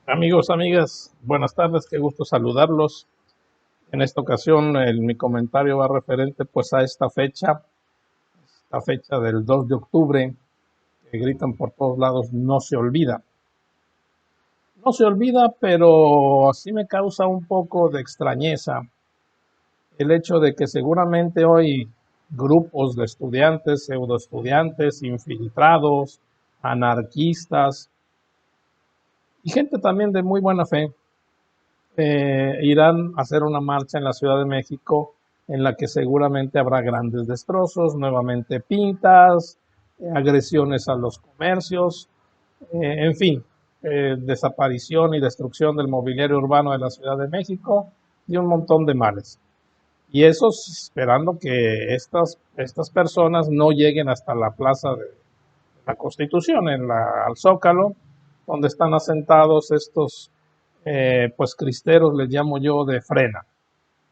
Amigos, amigas, buenas tardes, qué gusto saludarlos. En esta ocasión mi comentario va referente pues a esta fecha del 2 de octubre, que gritan por todos lados, no se olvida. No se olvida, pero sí me causa un poco de extrañeza el hecho de que seguramente hoy grupos de estudiantes, pseudoestudiantes, infiltrados, anarquistas y gente también de muy buena fe irán a hacer una marcha en la Ciudad de México en la que seguramente habrá grandes destrozos, nuevamente pintas, agresiones a los comercios, en fin, desaparición y destrucción del mobiliario urbano de la Ciudad de México y un montón de males. Y eso esperando que estas personas no lleguen hasta la Plaza de la Constitución, al Zócalo, donde están asentados estos pues cristeros, les llamo yo, de frena,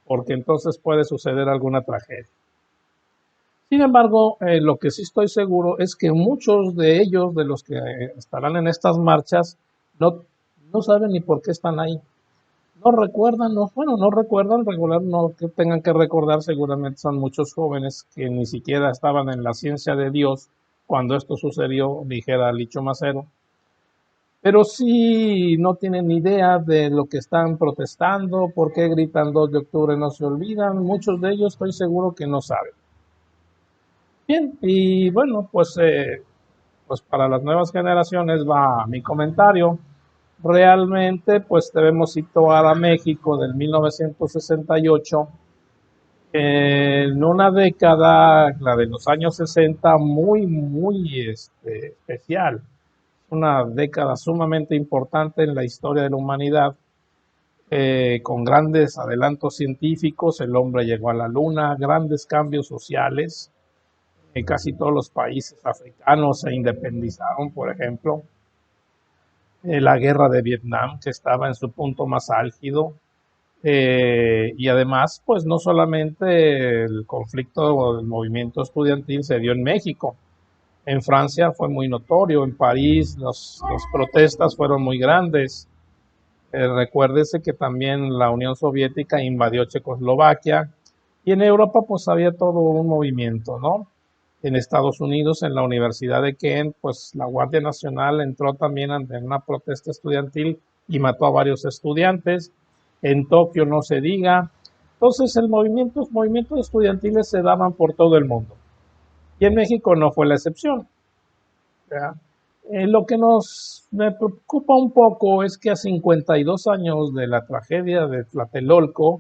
porque entonces puede suceder alguna tragedia. Sin embargo, lo que sí estoy seguro es que muchos de ellos, de los que estarán en estas marchas, no, no saben ni por qué están ahí. No recuerdan, no, bueno, no recuerdan regular, no que tengan que recordar, seguramente son muchos jóvenes que ni siquiera estaban en la ciencia de Dios cuando esto sucedió, dijera Licho Macero, pero sí no tienen ni idea de lo que están protestando, por qué gritan 2 de octubre no se olvidan, muchos de ellos estoy seguro que no saben. Bien, y bueno, pues para las nuevas generaciones va mi comentario. Realmente, pues debemos situar a México del 1968 en una década, la de los años 60, muy especial. Una década sumamente importante en la historia de la humanidad, con grandes adelantos científicos, el hombre llegó a la luna, grandes cambios sociales, casi todos los países africanos se independizaron, por ejemplo, la guerra de Vietnam, que estaba en su punto más álgido, y además, pues no solamente el conflicto del movimiento estudiantil se dio en México, en Francia fue muy notorio, en París las protestas fueron muy grandes. Recuérdese que también la Unión Soviética invadió Checoslovaquia y en Europa pues había todo un movimiento, ¿no? En Estados Unidos, en la Universidad de Kent, pues la Guardia Nacional entró también en una protesta estudiantil y mató a varios estudiantes. En Tokio no se diga. Entonces los movimientos estudiantiles se daban por todo el mundo. Y en México no fue la excepción. ¿Ya? Lo que me preocupa un poco es que a 52 años de la tragedia de Tlatelolco,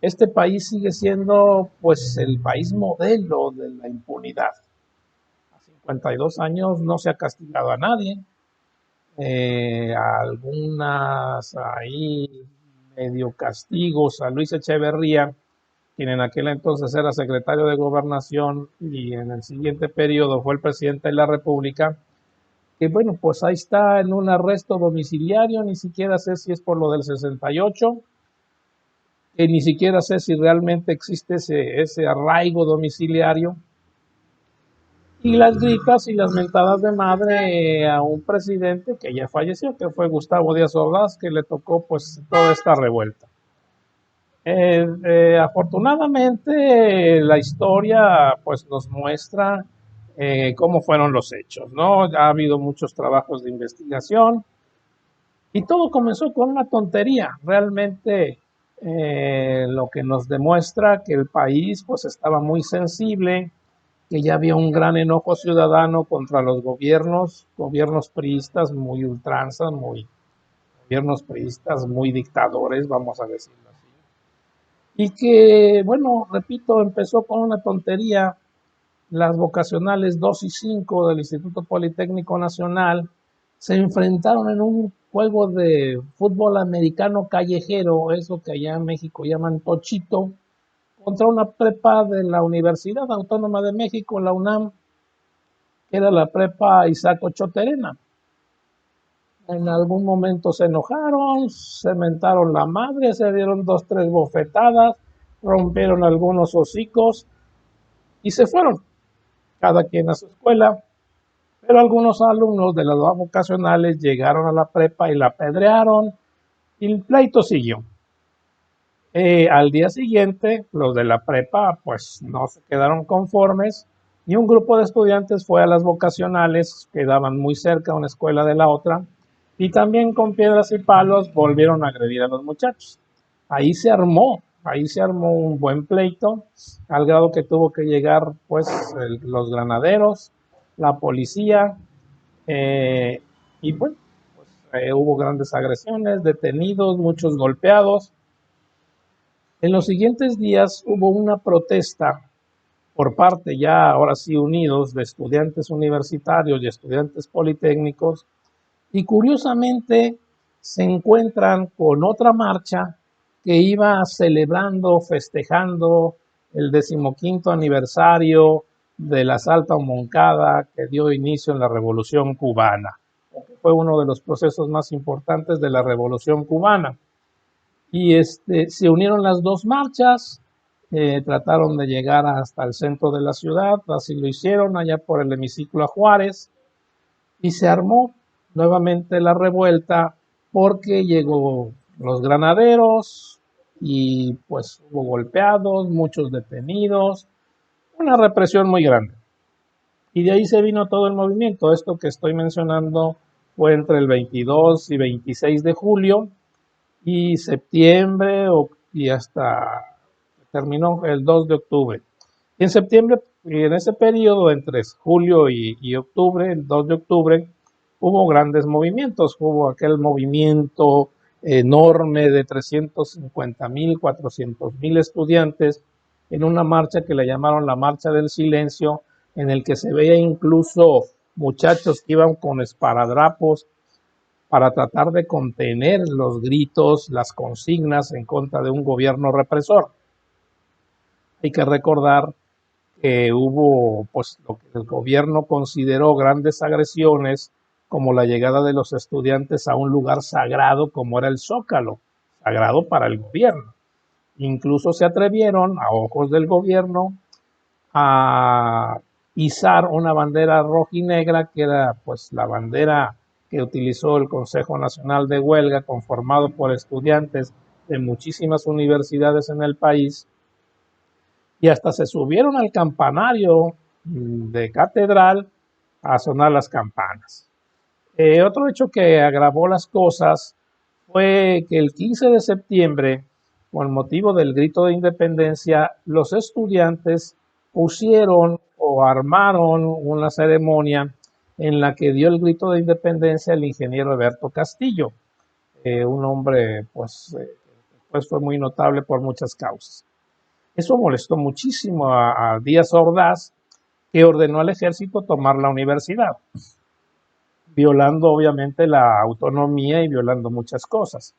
este país sigue siendo pues el país modelo de la impunidad. A 52 años no se ha castigado a nadie. Algunas ahí medio castigos a Luis Echeverría, quien en aquel entonces era secretario de Gobernación y en el siguiente periodo fue el presidente de la República, que bueno, pues ahí está en un arresto domiciliario, ni siquiera sé si es por lo del 68, que ni siquiera sé si realmente existe ese arraigo domiciliario, y las gritas y las mentadas de madre a un presidente que ya falleció, que fue Gustavo Díaz Ordaz, que le tocó pues toda esta revuelta. Afortunadamente la historia pues nos muestra cómo fueron los hechos, ¿no? Ha habido muchos trabajos de investigación y todo comenzó con una tontería, realmente lo que nos demuestra que el país pues estaba muy sensible, que ya había un gran enojo ciudadano contra los gobiernos priistas muy ultranzas, gobiernos priistas muy dictadores, vamos a decirlo así. Y que, bueno, repito, empezó con una tontería, las vocacionales 2 y 5 del Instituto Politécnico Nacional se enfrentaron en un juego de fútbol americano callejero, eso que allá en México llaman tochito, contra una prepa de la Universidad Autónoma de México, la UNAM, que era la prepa Isaac Ochoterena. En algún momento se enojaron, se mentaron la madre, se dieron 2, 3 bofetadas, rompieron algunos hocicos y se fueron, cada quien a su escuela. Pero algunos alumnos de las vocacionales llegaron a la prepa y la apedrearon y el pleito siguió. Al día siguiente, los de la prepa pues no se quedaron conformes y un grupo de estudiantes fue a las vocacionales, quedaban muy cerca una escuela de la otra, y también con piedras y palos volvieron a agredir a los muchachos. Ahí se armó un buen pleito, al grado que tuvo que llegar pues los granaderos, la policía, eh, y bueno, hubo grandes agresiones, detenidos, muchos golpeados. En los siguientes días hubo una protesta por parte, ya ahora sí unidos, de estudiantes universitarios y estudiantes politécnicos, y curiosamente se encuentran con otra marcha que iba celebrando, festejando el 15º aniversario del asalto a Moncada que dio inicio en la Revolución Cubana. Fue uno de los procesos más importantes de la Revolución Cubana. Y se unieron las dos marchas, trataron de llegar hasta el centro de la ciudad, así lo hicieron allá por el hemiciclo a Juárez, y se armó nuevamente la revuelta porque llegó los granaderos y pues hubo golpeados, muchos detenidos, una represión muy grande. Y de ahí se vino todo el movimiento. Esto que estoy mencionando fue entre el 22 y 26 de julio y septiembre y hasta terminó el 2 de octubre. Y en septiembre, en ese periodo entre julio y octubre, el 2 de octubre, hubo grandes movimientos. Hubo aquel movimiento enorme de 350,000, 400,000 estudiantes en una marcha que le llamaron la Marcha del Silencio, en el que se veía incluso muchachos que iban con esparadrapos para tratar de contener los gritos, las consignas en contra de un gobierno represor. Hay que recordar que hubo pues lo que el gobierno consideró grandes agresiones, como la llegada de los estudiantes a un lugar sagrado como era el Zócalo, sagrado para el gobierno. Incluso se atrevieron, a ojos del gobierno, a izar una bandera roja y negra, que era pues la bandera que utilizó el Consejo Nacional de Huelga, conformado por estudiantes de muchísimas universidades en el país, y hasta se subieron al campanario de catedral a sonar las campanas. Otro hecho que agravó las cosas fue que el 15 de septiembre, con motivo del grito de independencia, los estudiantes pusieron o armaron una ceremonia en la que dio el grito de independencia el ingeniero Eberto Castillo, un hombre pues fue muy notable por muchas causas. Eso molestó muchísimo a Díaz Ordaz, que ordenó al ejército tomar la universidad, violando obviamente la autonomía y violando muchas cosas.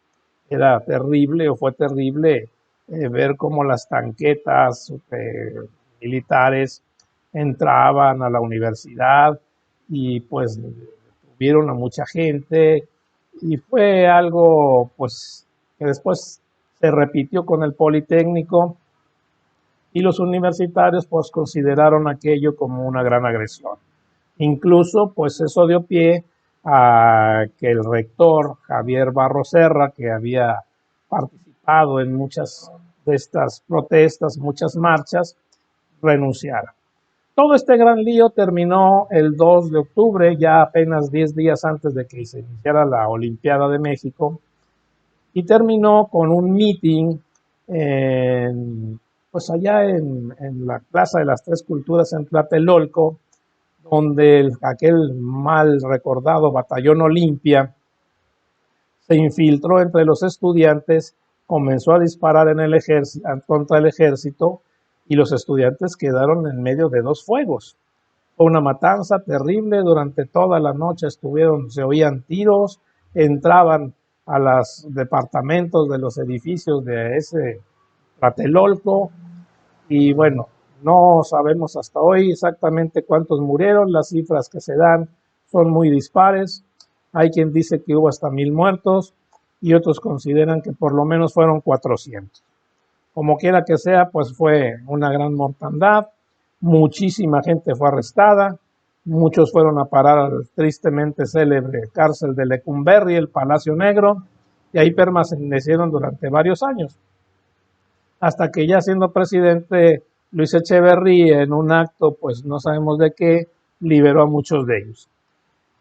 Era terrible o fue terrible ver cómo las tanquetas militares entraban a la universidad y pues tuvieron a mucha gente, y fue algo pues que después se repitió con el Politécnico, y los universitarios pues consideraron aquello como una gran agresión. Incluso pues eso dio pie a que el rector Javier Barro Serra, que había participado en muchas de estas protestas, muchas marchas, renunciara. Todo este gran lío terminó el 2 de octubre, ya apenas 10 días antes de que se iniciara la Olimpiada de México, y terminó con un meeting pues allá en la Plaza de las Tres Culturas en Tlatelolco, donde aquel mal recordado Batallón Olimpia se infiltró entre los estudiantes, comenzó a disparar contra el ejército, y los estudiantes quedaron en medio de dos fuegos. Fue una matanza terrible. Durante toda la noche se oían tiros, entraban a los departamentos de los edificios de ese Tlatelolco, y bueno, no sabemos hasta hoy exactamente cuántos murieron. Las cifras que se dan son muy dispares. Hay quien dice que hubo hasta 1,000 muertos y otros consideran que por lo menos fueron 400. Como quiera que sea, pues fue una gran mortandad. Muchísima gente fue arrestada. Muchos fueron a parar al tristemente célebre cárcel de Lecumberri, el Palacio Negro, y ahí permanecieron durante varios años, hasta que ya siendo presidente Luis Echeverry, en un acto, pues no sabemos de qué, liberó a muchos de ellos.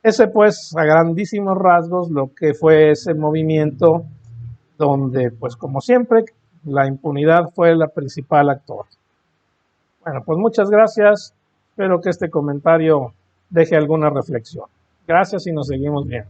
Ese pues a grandísimos rasgos lo que fue ese movimiento donde pues como siempre la impunidad fue la principal actor. Bueno, pues muchas gracias. Espero que este comentario deje alguna reflexión. Gracias y nos seguimos viendo.